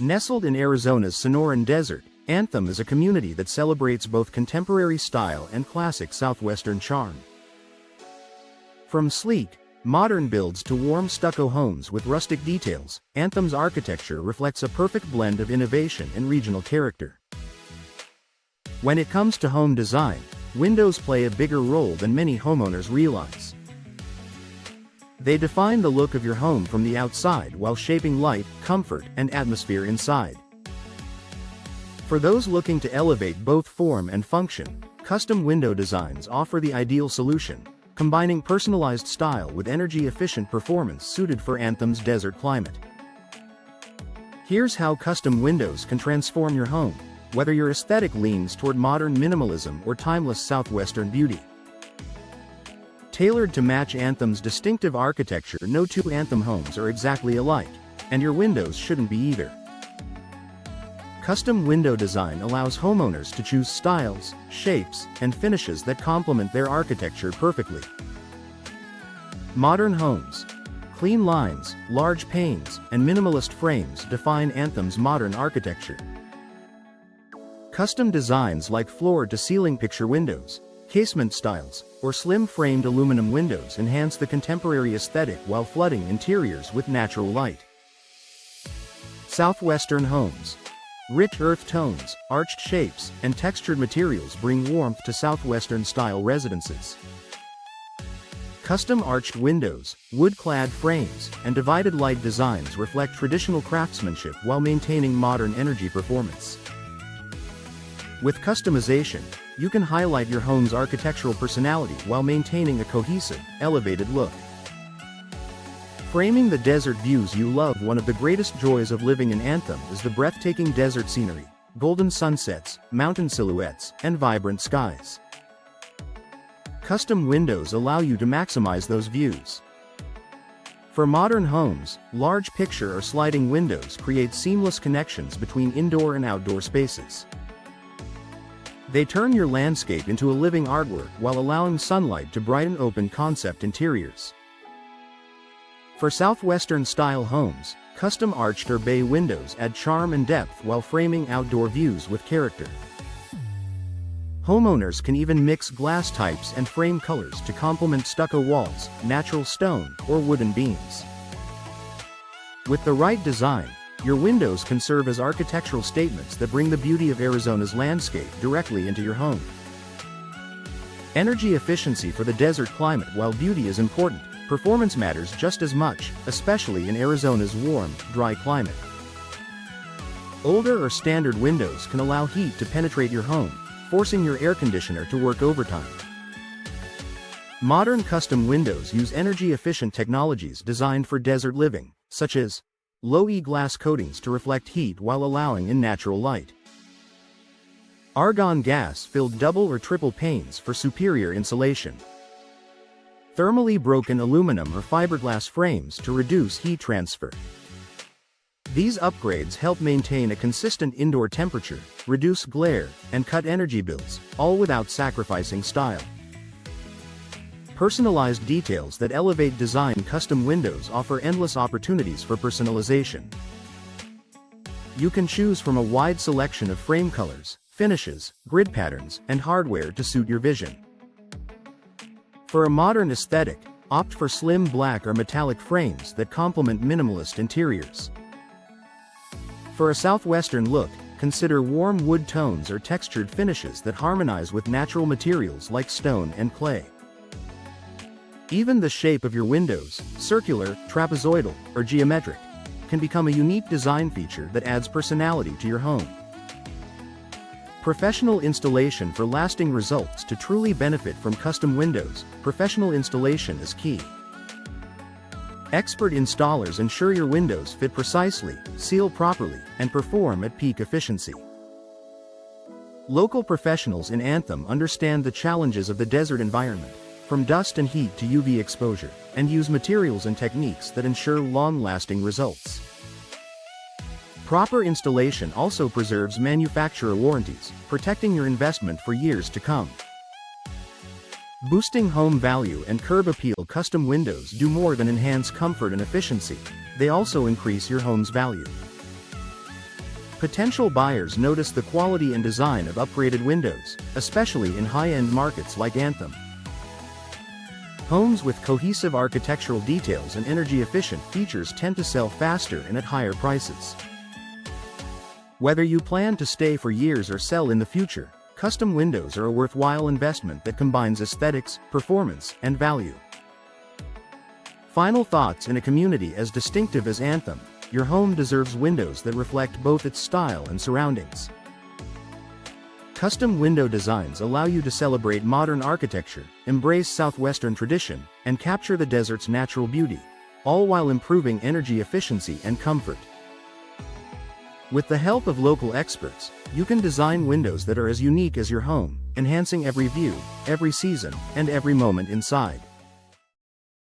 Nestled in Arizona's Sonoran Desert, Anthem is a community that celebrates both contemporary style and classic Southwestern charm. From sleek, modern builds to warm stucco homes with rustic details, Anthem's architecture reflects a perfect blend of innovation and regional character. When it comes to home design, windows play a bigger role than many homeowners realize. They define the look of your home from the outside while shaping light, comfort, and atmosphere inside. For those looking to elevate both form and function, custom window designs offer the ideal solution, combining personalized style with energy-efficient performance suited for Anthem's desert climate. Here's how custom windows can transform your home, whether your aesthetic leans toward modern minimalism or timeless Southwestern beauty. Tailored to match Anthem's distinctive architecture, no two Anthem homes are exactly alike, and your windows shouldn't be either. Custom window design allows homeowners to choose styles, shapes, and finishes that complement their architecture perfectly. Modern homes. Clean lines, large panes, and minimalist frames define Anthem's modern architecture. Custom designs like floor-to-ceiling picture windows, casement styles, or slim-framed aluminum windows enhance the contemporary aesthetic while flooding interiors with natural light. Southwestern homes. Rich earth tones, arched shapes, and textured materials bring warmth to Southwestern-style residences. Custom arched windows, wood-clad frames, and divided light designs reflect traditional craftsmanship while maintaining modern energy performance. With customization, you can highlight your home's architectural personality while maintaining a cohesive, elevated look. Framing the desert views you love. One of the greatest joys of living in Anthem is the breathtaking desert scenery, golden sunsets, mountain silhouettes, and vibrant skies. Custom windows allow you to maximize those views. For modern homes, large picture or sliding windows create seamless connections between indoor and outdoor spaces. They turn your landscape into a living artwork while allowing sunlight to brighten open-concept interiors. For Southwestern-style homes, custom arched or bay windows add charm and depth while framing outdoor views with character. Homeowners can even mix glass types and frame colors to complement stucco walls, natural stone, or wooden beams. With the right design, your windows can serve as architectural statements that bring the beauty of Arizona's landscape directly into your home. Energy efficiency. For the desert climate. While beauty is important, performance matters just as much, especially in Arizona's warm, dry climate. Older or standard windows can allow heat to penetrate your home, forcing your air conditioner to work overtime. Modern custom windows use energy-efficient technologies designed for desert living, such as low-E glass coatings to reflect heat while allowing in natural light. Argon gas-filled double or triple panes for superior insulation. Thermally broken aluminum or fiberglass frames to reduce heat transfer. These upgrades help maintain a consistent indoor temperature, reduce glare, and cut energy bills, all without sacrificing style. Personalized details that elevate design. Custom windows offer endless opportunities for personalization. You can choose from a wide selection of frame colors, finishes, grid patterns, and hardware to suit your vision. For a modern aesthetic, opt for slim black or metallic frames that complement minimalist interiors. For a Southwestern look, consider warm wood tones or textured finishes that harmonize with natural materials like stone and clay. Even the shape of your windows, circular, trapezoidal, or geometric, can become a unique design feature that adds personality to your home. Professional installation. For lasting results. To truly benefit from custom windows, professional installation is key. Expert installers ensure your windows fit precisely, seal properly, and perform at peak efficiency. Local professionals in Anthem understand the challenges of the desert environment, from dust and heat to UV exposure, and use materials and techniques that ensure long-lasting results. Proper installation also preserves manufacturer warranties, protecting your investment for years to come. Boosting home value and curb appeal. Custom windows do more than enhance comfort and efficiency, they also increase your home's value. Potential buyers notice the quality and design of upgraded windows, especially in high-end markets like Anthem. Homes with cohesive architectural details and energy-efficient features tend to sell faster and at higher prices. Whether you plan to stay for years or sell in the future, custom windows are a worthwhile investment that combines aesthetics, performance, and value. Final thoughts: in a community as distinctive as Anthem, your home deserves windows that reflect both its style and surroundings. Custom window designs allow you to celebrate modern architecture, embrace Southwestern tradition, and capture the desert's natural beauty, all while improving energy efficiency and comfort. With the help of local experts, you can design windows that are as unique as your home, enhancing every view, every season, and every moment inside.